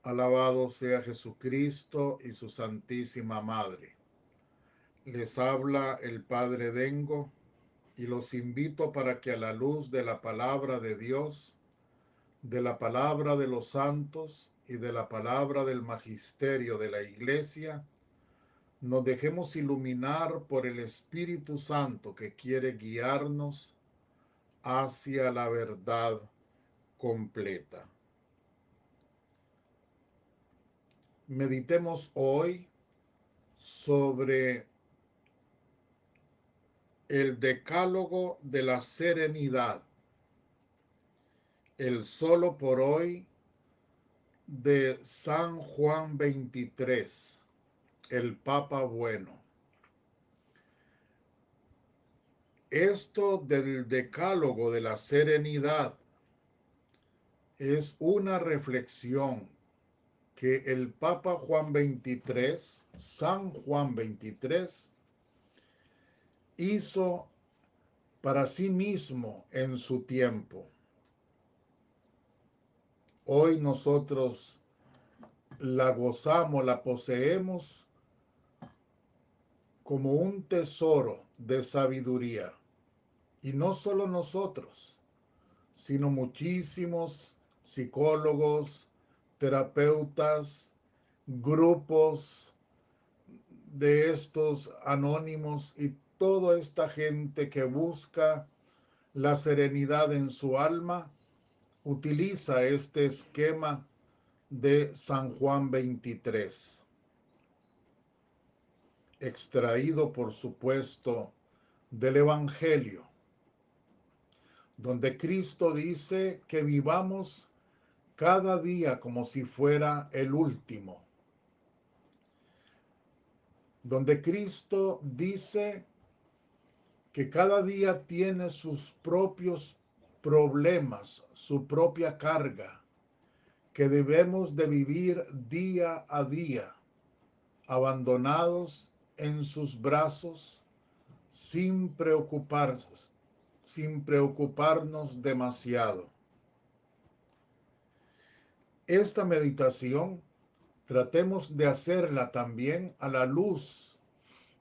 Alabado sea Jesucristo y su Santísima Madre. Les habla el Padre Dengo y los invito para que a la luz de la palabra de Dios, de la palabra de los santos y de la palabra del magisterio de la Iglesia, nos dejemos iluminar por el Espíritu Santo que quiere guiarnos hacia la verdad completa. Meditemos hoy sobre el decálogo de la serenidad, el solo por hoy de San Juan XXIII, el Papa Bueno. Esto del decálogo de la serenidad es una reflexión que el Papa Juan XXIII, San Juan XXIII, hizo para sí mismo en su tiempo. Hoy nosotros la gozamos, la poseemos como un tesoro de sabiduría. Y no solo nosotros, sino muchísimos psicólogos, terapeutas, grupos de estos anónimos y toda esta gente que busca la serenidad en su alma, utiliza este esquema de San Juan XXIII, extraído por supuesto del Evangelio, donde Cristo dice que vivamos cada día como si fuera el último, donde Cristo dice que cada día tiene sus propios problemas, su propia carga, que debemos de vivir día a día, abandonados en sus brazos, sin preocuparse, sin preocuparnos demasiado. Esta meditación tratemos de hacerla también a la luz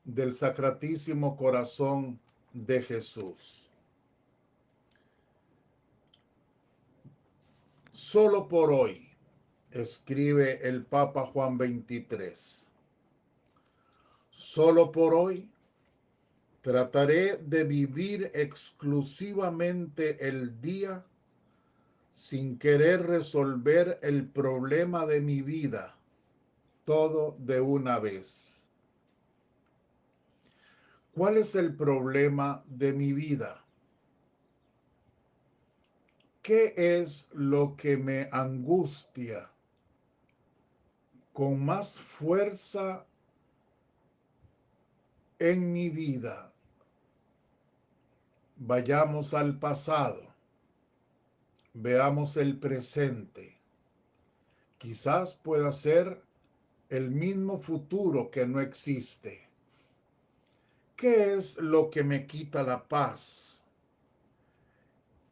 del Sacratísimo Corazón de Jesús. Solo por hoy, escribe el Papa Juan XXIII, solo por hoy trataré de vivir exclusivamente el día sin querer resolver el problema de mi vida todo de una vez. ¿Cuál es el problema de mi vida? ¿Qué es lo que me angustia con más fuerza en mi vida? Vayamos al pasado, veamos el presente. Quizás pueda ser el mismo futuro que no existe. ¿Qué es lo que me quita la paz?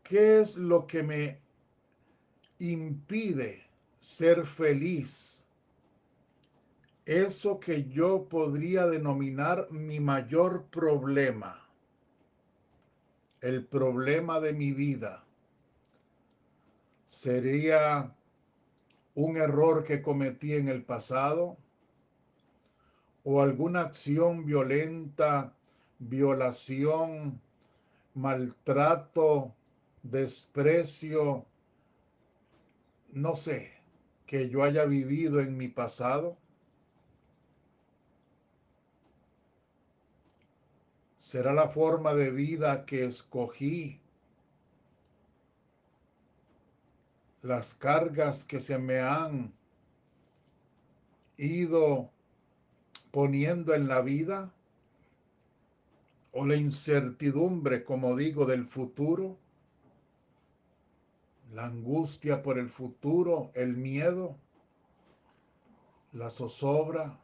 ¿Qué es lo que me impide ser feliz? Eso que yo podría denominar mi mayor problema, el problema de mi vida. ¿Sería un error que cometí en el pasado o alguna acción violenta, violación, maltrato, desprecio, no sé, que yo haya vivido en mi pasado? ¿Será la forma de vida que escogí, las cargas que se me han ido poniendo en la vida, o la incertidumbre, como digo, del futuro, la angustia por el futuro, el miedo, la zozobra?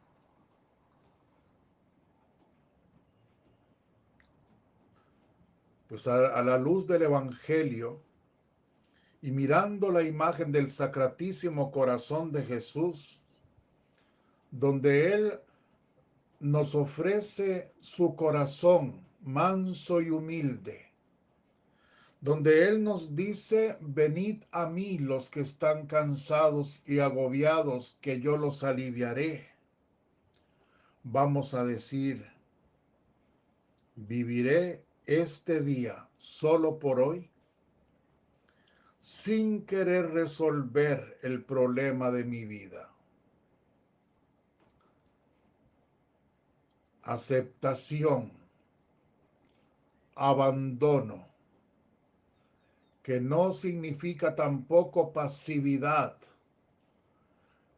Pues a la luz del Evangelio y mirando la imagen del Sacratísimo Corazón de Jesús, donde Él nos ofrece su corazón manso y humilde, donde Él nos dice: venid a mí los que están cansados y agobiados, que yo los aliviaré. Vamos a decir: viviré este día solo por hoy, sin querer resolver el problema de mi vida. Aceptación, abandono, que no significa tampoco pasividad,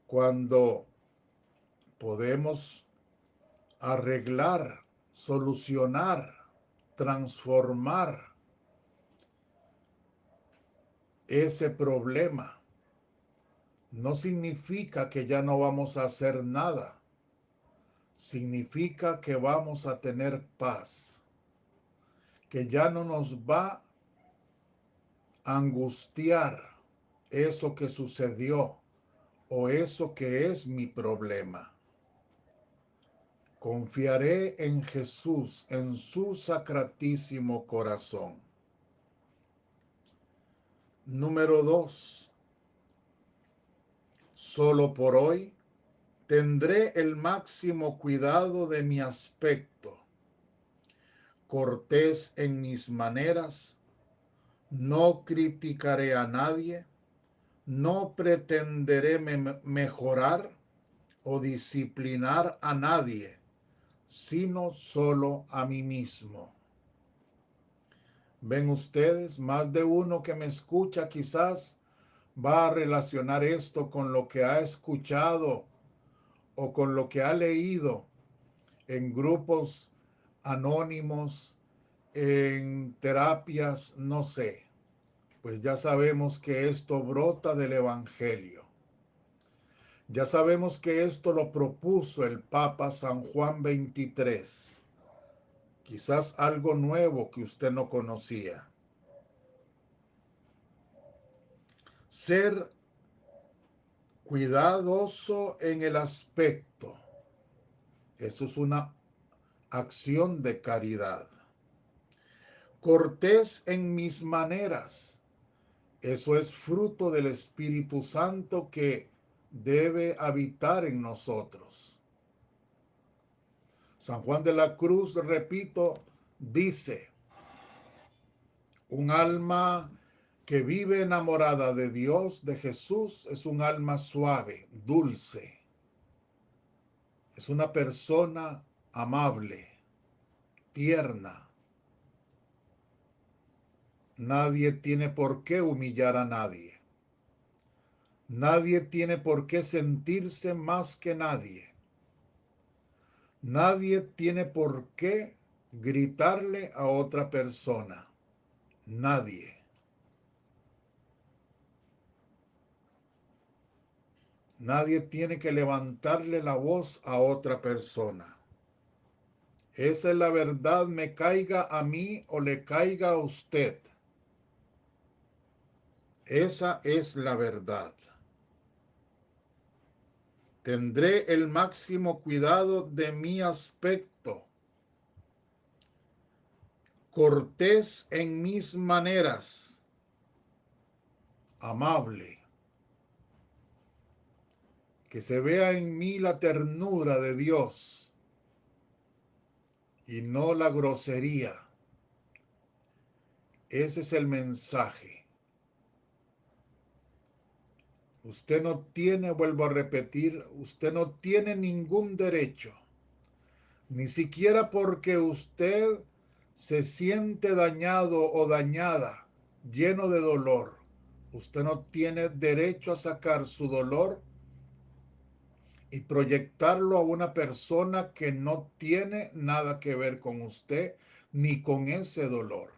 cuando podemos arreglar, solucionar, transformar ese problema. No significa que ya no vamos a hacer nada. Significa que vamos a tener paz, que ya no nos va a angustiar eso que sucedió o eso que es mi problema. Confiaré en Jesús, en su sacratísimo corazón. Número 2. Solo por hoy tendré el máximo cuidado de mi aspecto, cortés en mis maneras, no criticaré a nadie, no pretenderé mejorar o disciplinar a nadie, sino solo a mí mismo. Ven ustedes, más de uno que me escucha quizás va a relacionar esto con lo que ha escuchado o con lo que ha leído en grupos anónimos, en terapias, no sé. Pues ya sabemos que esto brota del Evangelio. Ya sabemos que esto lo propuso el Papa San Juan XXIII. Quizás algo nuevo que usted no conocía. Ser cuidadoso en el aspecto. Eso es una acción de caridad. Cortés en mis maneras. Eso es fruto del Espíritu Santo que debe habitar en nosotros. San Juan de la Cruz, repito, dice: un alma que vive enamorada de Dios, de Jesús, es un alma suave, dulce. Es una persona amable, tierna. Nadie tiene por qué humillar a nadie. Nadie tiene por qué sentirse más que nadie. Nadie tiene por qué gritarle a otra persona. Nadie. Nadie tiene que levantarle la voz a otra persona. Esa es la verdad, me caiga a mí o le caiga a usted. Esa es la verdad. Tendré el máximo cuidado de mi aspecto, cortés en mis maneras, amable, que se vea en mí la ternura de Dios y no la grosería. Ese es el mensaje. Usted no tiene, vuelvo a repetir, usted no tiene ningún derecho, ni siquiera porque usted se siente dañado o dañada, lleno de dolor. Usted no tiene derecho a sacar su dolor y proyectarlo a una persona que no tiene nada que ver con usted ni con ese dolor.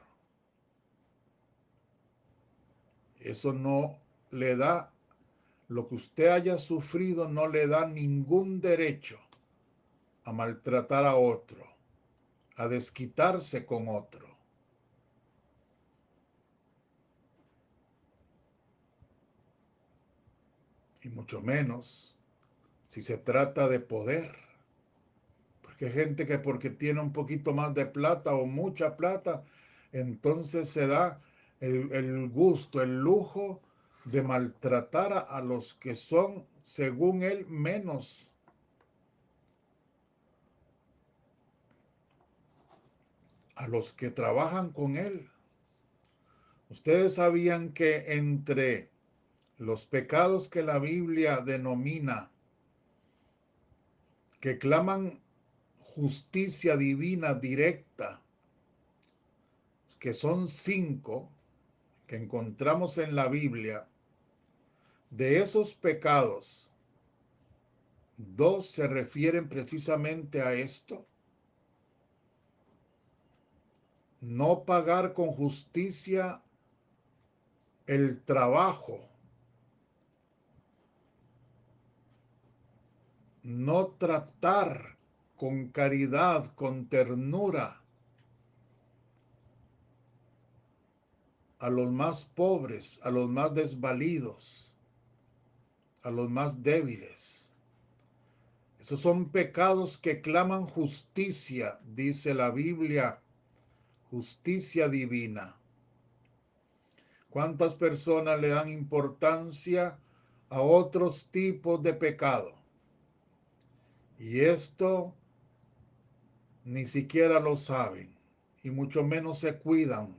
Eso no le da, lo que usted haya sufrido no le da ningún derecho a maltratar a otro, a desquitarse con otro. y mucho menos si se trata de poder. Porque hay gente que porque tiene un poquito más de plata o mucha plata, entonces se da el gusto, el lujo de maltratar a los que son, según él, menos. A los que trabajan con él. Ustedes sabían que entre los pecados que la Biblia denomina, que claman justicia divina directa, que son 5 que encontramos en la Biblia, de esos pecados, 2 se refieren precisamente a esto: no pagar con justicia el trabajo, no tratar con caridad, con ternura a los más pobres, a los más desvalidos, a los más débiles. Esos son pecados que claman justicia, dice la Biblia, justicia divina. ¿Cuántas personas le dan importancia a otros tipos de pecado? Y esto ni siquiera lo saben, y mucho menos se cuidan,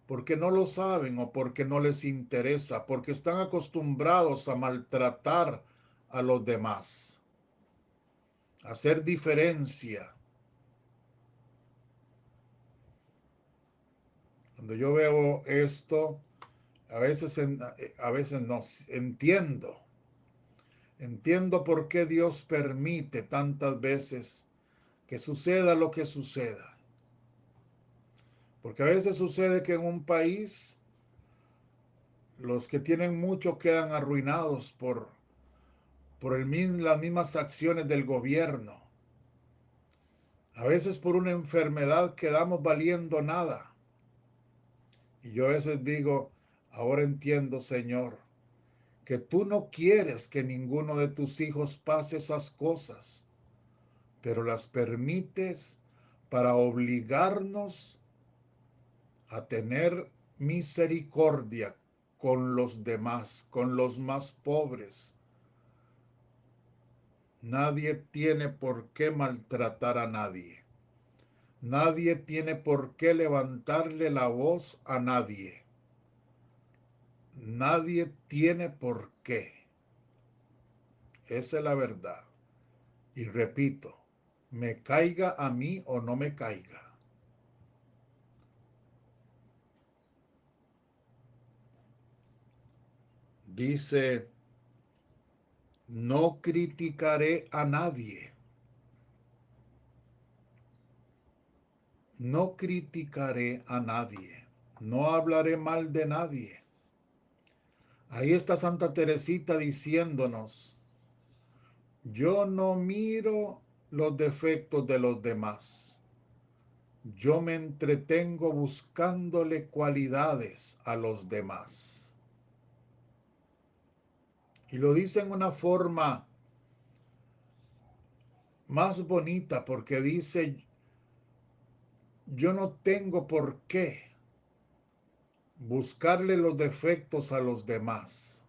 porque no lo saben o porque no les interesa, porque están acostumbrados a maltratar a los demás, a hacer diferencia. Cuando yo veo esto, a veces no entiendo por qué Dios permite tantas veces que suceda lo que suceda. Porque a veces sucede que en un país los que tienen mucho quedan arruinados por las mismas acciones del gobierno. A veces por una enfermedad quedamos valiendo nada. Y yo a veces digo, ahora entiendo, Señor, que tú no quieres que ninguno de tus hijos pase esas cosas, pero las permites para obligarnos a tener misericordia con los demás, con los más pobres. Nadie tiene por qué maltratar a nadie. Nadie tiene por qué levantarle la voz a nadie. Nadie tiene por qué. Esa es la verdad. Y repito, me caiga a mí o no me caiga. Dice, no criticaré a nadie. No criticaré a nadie. No hablaré mal de nadie. Ahí está Santa Teresita diciéndonos, yo no miro los defectos de los demás. Yo me entretengo buscándole cualidades a los demás. Y lo dice en una forma más bonita porque dice, yo no tengo por qué buscarle los defectos a los demás.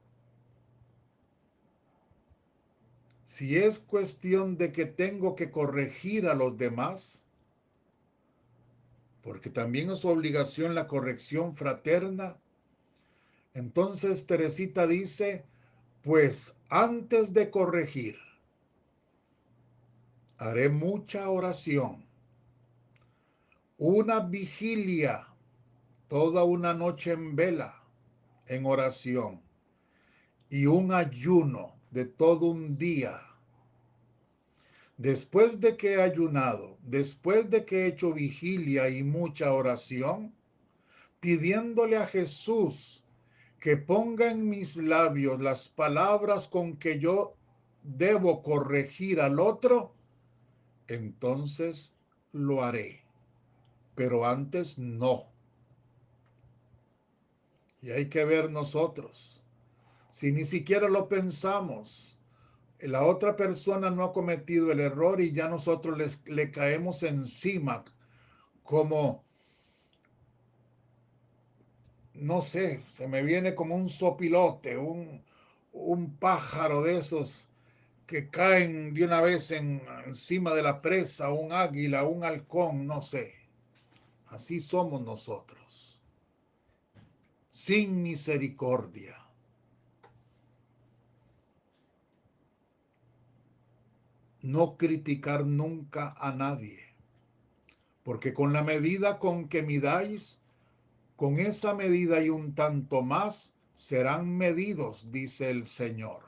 Si es cuestión de que tengo que corregir a los demás, porque también es su obligación la corrección fraterna, entonces Teresita dice, pues antes de corregir, haré mucha oración, una vigilia, toda una noche en vela, en oración, y un ayuno de todo un día. Después de que he ayunado, después de que he hecho vigilia y mucha oración, pidiéndole a Jesús que ponga en mis labios las palabras con que yo debo corregir al otro, entonces lo haré. Pero antes no. Y hay que ver nosotros. si ni siquiera lo pensamos? La otra persona no ha cometido el error y ya nosotros le caemos encima como, no sé, se me viene como un sopilote, un pájaro de esos que caen de una vez encima de la presa, un águila, un halcón, no sé. Así somos nosotros, sin misericordia. No criticar nunca a nadie, porque con la medida con que midáis, con esa medida y un tanto más serán medidos, dice el Señor.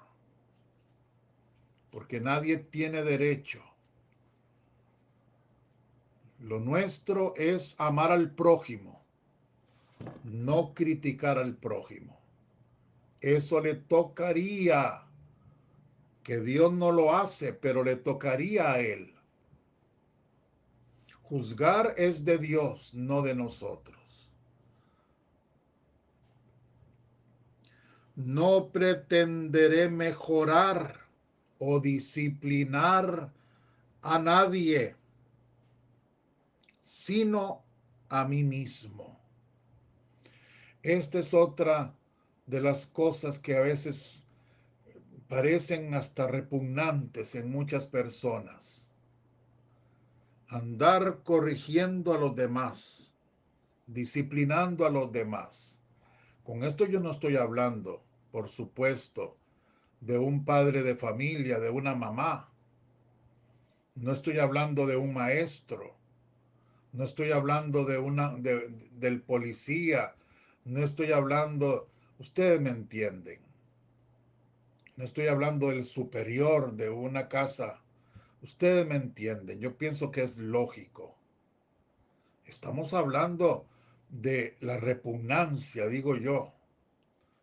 Porque nadie tiene derecho. Lo nuestro es amar al prójimo, no criticar al prójimo. Eso le tocaría, que Dios no lo hace, pero le tocaría a él. Juzgar es de Dios, no de nosotros. No pretenderé mejorar o disciplinar a nadie, sino a mí mismo. Esta es otra de las cosas que a veces parecen hasta repugnantes en muchas personas. Andar corrigiendo a los demás, disciplinando a los demás. Con esto yo no estoy hablando, por supuesto, de un padre de familia, de una mamá. No estoy hablando de un maestro. No estoy hablando del policía. No estoy hablando, ustedes me entienden. No estoy hablando del superior de una casa. Ustedes me entienden. Yo pienso que es lógico. Estamos hablando de la repugnancia, digo yo,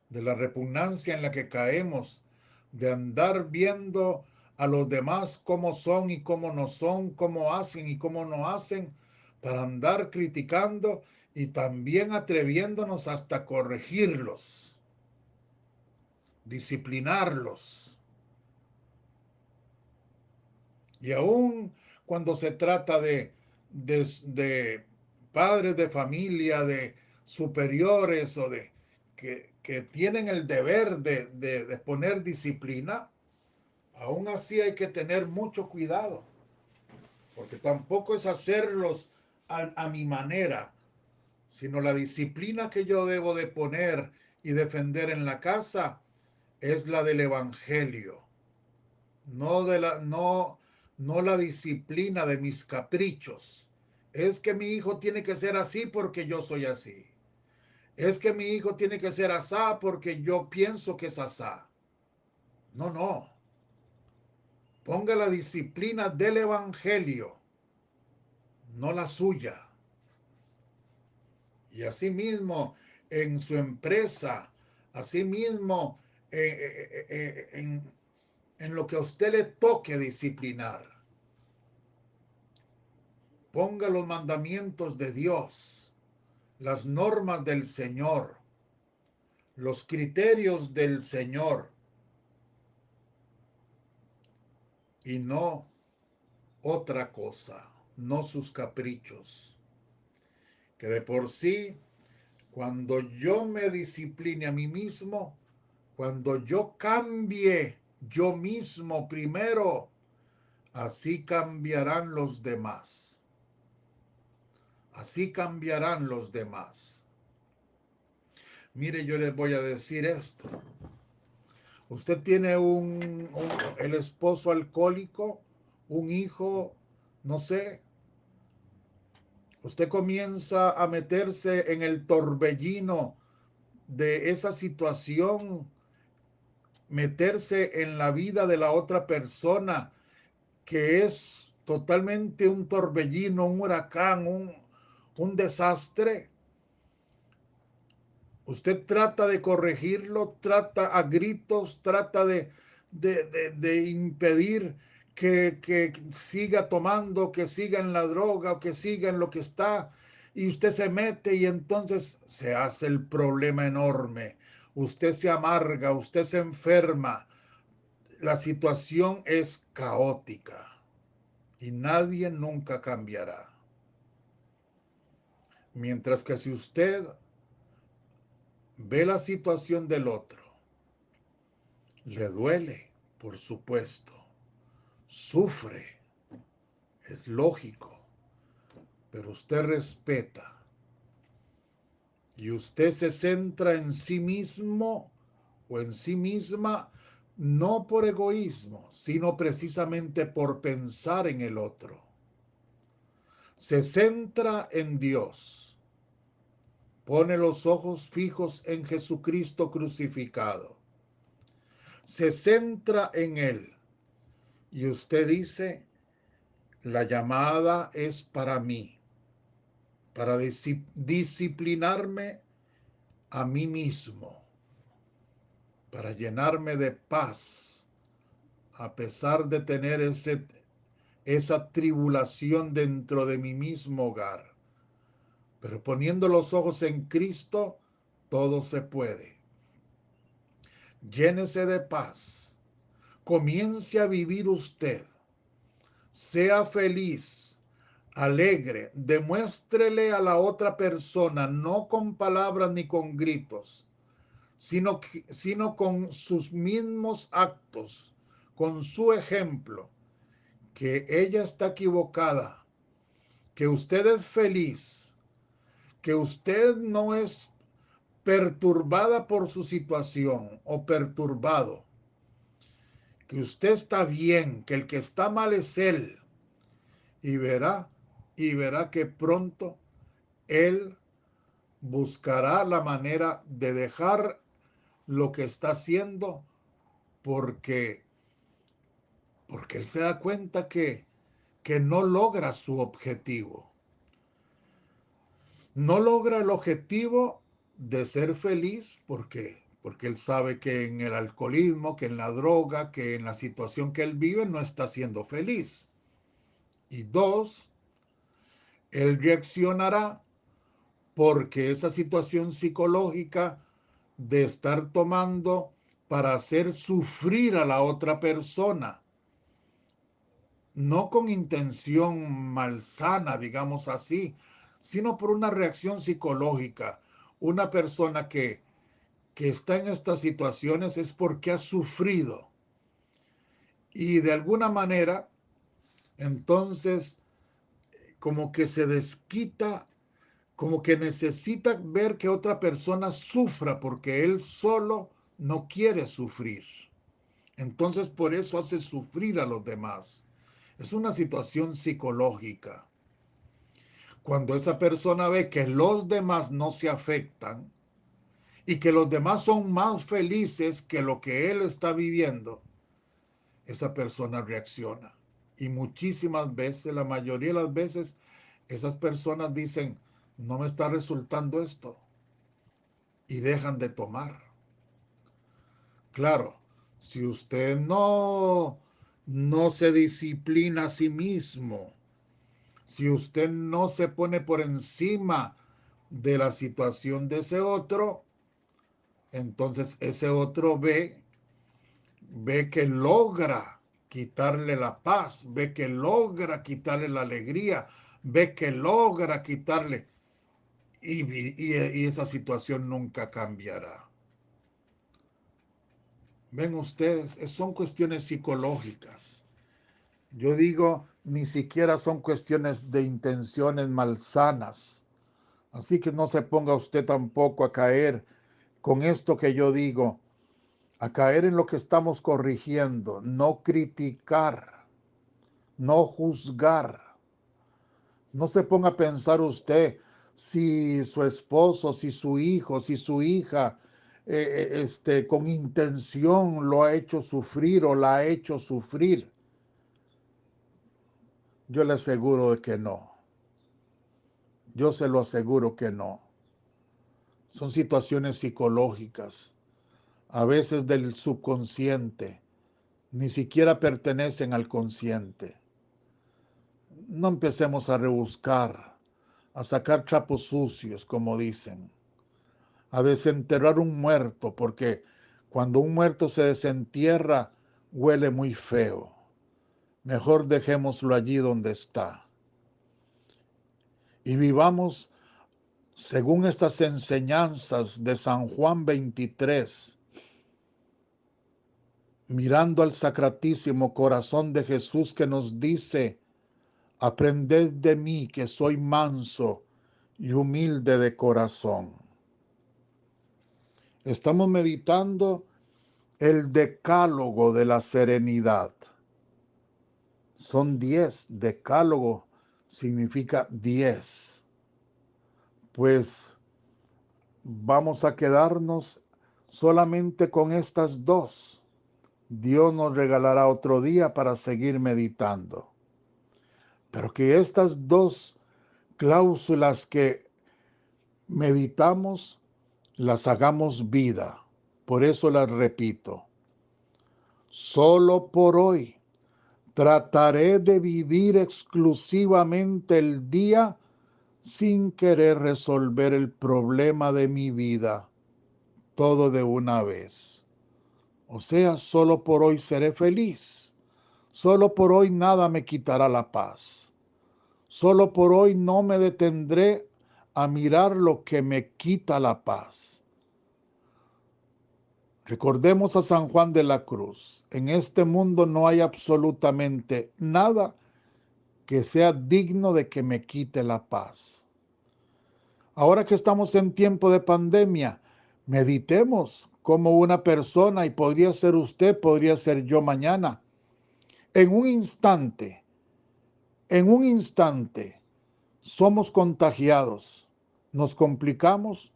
de la repugnancia en la que caemos, de andar viendo a los demás cómo son y cómo no son, cómo hacen y cómo no hacen, para andar criticando y también atreviéndonos hasta corregirlos, disciplinarlos. Y aún cuando se trata de padres de familia, de superiores o que tienen el deber de poner disciplina, aún así hay que tener mucho cuidado, porque tampoco es hacerlos a mi manera, sino la disciplina que yo debo de poner y defender en la casa es la del Evangelio, no la disciplina de mis caprichos. Es que mi hijo tiene que ser así porque yo soy así. Es que mi hijo tiene que ser asá porque yo pienso que es asá. No, no. Ponga la disciplina del Evangelio, no la suya. Y asimismo en su empresa, asimismo en lo que a usted le toque disciplinar. Ponga los mandamientos de Dios, las normas del Señor, los criterios del Señor y no otra cosa, no sus caprichos. Que de por sí, cuando yo me discipline a mí mismo, cuando yo cambie yo mismo primero, así cambiarán los demás. Así cambiarán los demás. Mire, yo les voy a decir esto. Usted tiene el esposo alcohólico, un hijo, no sé. Usted comienza a meterse en el torbellino de esa situación, meterse en la vida de la otra persona, que es totalmente un torbellino, un huracán, un desastre. Usted trata de corregirlo, trata a gritos, trata de impedir que siga tomando, que siga en la droga o que siga en lo que está. Y usted se mete y entonces se hace el problema enorme. usted se amarga, usted se enferma. La situación es caótica y nadie nunca cambiará. Mientras que si usted ve la situación del otro, le duele, por supuesto, sufre, es lógico, pero usted respeta y usted se centra en sí mismo o en sí misma, no por egoísmo, sino precisamente por pensar en el otro. Se centra en Dios, pone los ojos fijos en Jesucristo crucificado, se centra en Él y usted dice, la llamada es para mí, para disciplinarme a mí mismo, para llenarme de paz, a pesar de tener esa tribulación dentro de mi mismo hogar. Pero poniendo los ojos en Cristo, todo se puede. Llénese de paz. Comience a vivir usted. Sea feliz, alegre. Demuéstrele a la otra persona, no con palabras ni con gritos, sino con sus mismos actos, con su ejemplo, que ella está equivocada, que usted es feliz, que usted no es perturbada por su situación o perturbado, que usted está bien, que el que está mal es él, y verá, que pronto él buscará la manera de dejar lo que está haciendo porque él se da cuenta que no logra su objetivo. No logra el objetivo de ser feliz porque él sabe que en el alcoholismo, que en la droga, que en la situación que él vive no está siendo feliz. Y dos, él reaccionará porque esa situación psicológica de estar tomando para hacer sufrir a la otra persona, no con intención malsana, digamos así, sino por una reacción psicológica. Una persona que está en estas situaciones es porque ha sufrido y de alguna manera, entonces, como que se desquita, como que necesita ver que otra persona sufra porque él solo no quiere sufrir. Entonces, por eso hace sufrir a los demás. Es una situación psicológica. Cuando esa persona ve que los demás no se afectan y que los demás son más felices que lo que él está viviendo, esa persona reacciona. Y muchísimas veces, la mayoría de las veces, esas personas dicen, no me está resultando esto, y dejan de tomar. Claro, si usted no se disciplina a sí mismo, si usted no se pone por encima de la situación de ese otro, entonces ese otro ve que logra quitarle la paz, ve que logra quitarle la alegría, ve que logra quitarle, y esa situación nunca cambiará. Ven ustedes, son cuestiones psicológicas. Yo digo, ni siquiera son cuestiones de intenciones malsanas. Así que no se ponga usted tampoco a caer con esto que yo digo, a caer en lo que estamos corrigiendo, no criticar, no juzgar. No se ponga a pensar usted si su esposo, si su hijo, si su hija, con intención lo ha hecho sufrir o la ha hecho sufrir. Yo le aseguro de que no. Yo se lo aseguro que no. Son situaciones psicológicas, a veces del subconsciente, ni siquiera pertenecen al consciente. No empecemos a rebuscar, a sacar trapos sucios, como dicen. a desenterrar un muerto, porque cuando un muerto se desentierra, huele muy feo. Mejor dejémoslo allí donde está. Y vivamos según estas enseñanzas de San Juan 23, mirando al Sacratísimo Corazón de Jesús que nos dice: aprended de mí que soy manso y humilde de corazón. Estamos meditando el decálogo de la serenidad. Son 10, decálogo significa 10. Pues vamos a quedarnos solamente con estas 2. Dios nos regalará otro día para seguir meditando. Pero que estas 2 cláusulas que meditamos las hagamos vida. Por eso las repito. Solo por hoy trataré de vivir exclusivamente el día sin querer resolver el problema de mi vida, todo de una vez. O sea, solo por hoy seré feliz. Solo por hoy nada me quitará la paz. Solo por hoy no me detendré a mirar lo que me quita la paz. Recordemos a San Juan de la Cruz. En este mundo no hay absolutamente nada que sea digno de que me quite la paz. Ahora que estamos en tiempo de pandemia, meditemos como una persona, y podría ser usted, podría ser yo mañana. En un instante, somos contagiados, nos complicamos,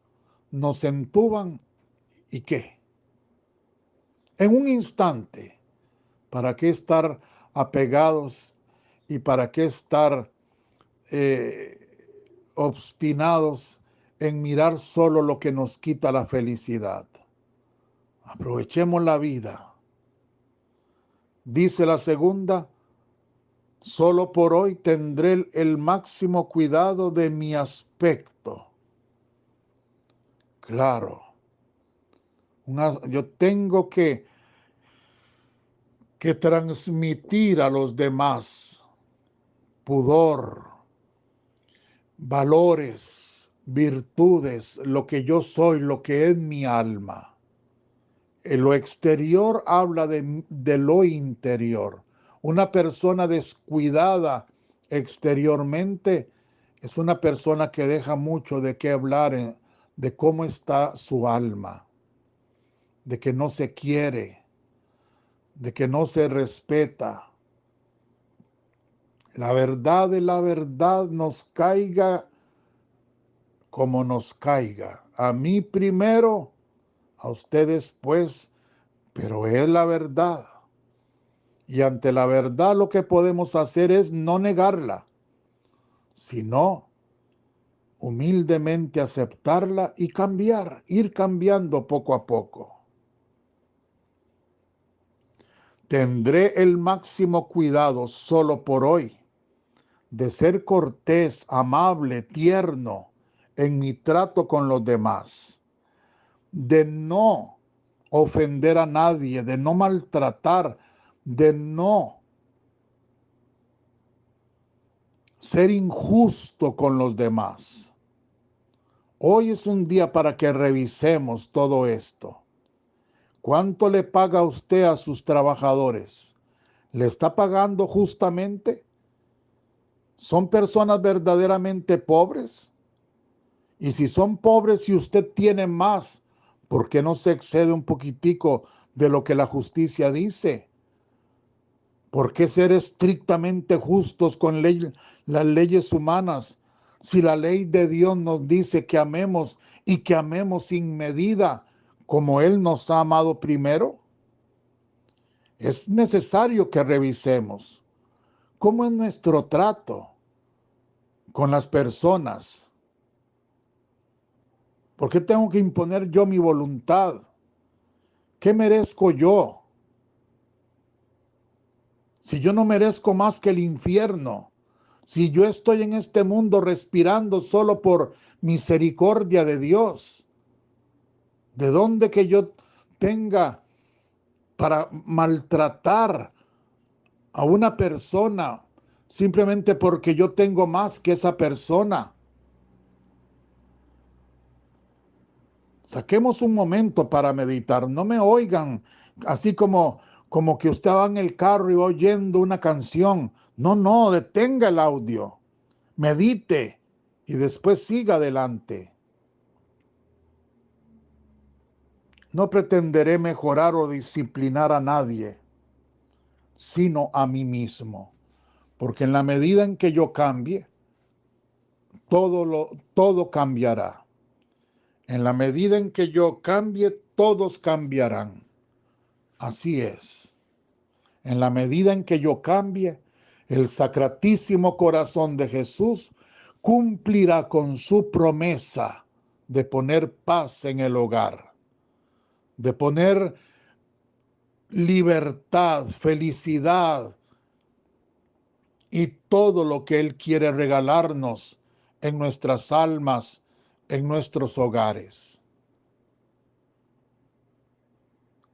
nos entuban, ¿y qué? En un instante, ¿para qué estar apegados y para qué estar obstinados en mirar solo lo que nos quita la felicidad? Aprovechemos la vida. Dice la segunda: solo por hoy tendré el máximo cuidado de mi aspecto. Claro, yo tengo que transmitir a los demás pudor, valores, virtudes, lo que yo soy, lo que es mi alma. En lo exterior habla de lo interior. Una persona descuidada exteriormente es una persona que deja mucho de qué hablar de cómo está su alma, de que no se quiere, de que no se respeta. La verdad de la verdad, nos caiga como nos caiga. A mí primero, a usted después, pero es la verdad. Y ante la verdad lo que podemos hacer es no negarla, sino humildemente aceptarla y cambiar, ir cambiando poco a poco. Tendré el máximo cuidado solo por hoy de ser cortés, amable, tierno en mi trato con los demás, de no ofender a nadie, de no maltratar, de no ser injusto con los demás. Hoy es un día para que revisemos todo esto. ¿Cuánto le paga usted a sus trabajadores? ¿Le está pagando justamente? ¿Son personas verdaderamente pobres? Y si son pobres y usted tiene más, ¿por qué no se excede un poquitico de lo que la justicia dice? ¿Por qué ser estrictamente justos con las leyes humanas si la ley de Dios nos dice que amemos y que amemos sin medida como Él nos ha amado primero? Es necesario que revisemos cómo es nuestro trato con las personas. ¿Por qué tengo que imponer yo mi voluntad? ¿Qué merezco yo? Si yo no merezco más que el infierno, si yo estoy en este mundo respirando solo por misericordia de Dios, ¿De dónde que yo tenga para maltratar a una persona simplemente porque yo tengo más que esa persona? Saquemos un momento para meditar. No me oigan así como que usted va en el carro y va oyendo una canción. No, no, detenga el audio. Medite y después siga adelante. No pretenderé mejorar o disciplinar a nadie, sino a mí mismo. Porque en la medida en que yo cambie, todo cambiará. En la medida en que yo cambie, todos cambiarán. Así es. En la medida en que yo cambie, el sacratísimo corazón de Jesús cumplirá con su promesa de poner paz en el hogar, de poner libertad, felicidad y todo lo que Él quiere regalarnos en nuestras almas, en nuestros hogares.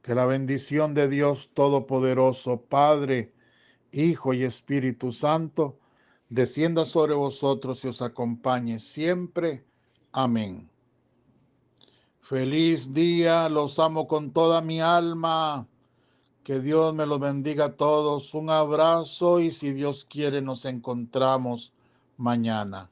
Que la bendición de Dios Todopoderoso, Padre, Hijo y Espíritu Santo, descienda sobre vosotros y os acompañe siempre. Amén. Feliz día, los amo con toda mi alma. Que Dios me los bendiga a todos. Un abrazo y si Dios quiere nos encontramos mañana.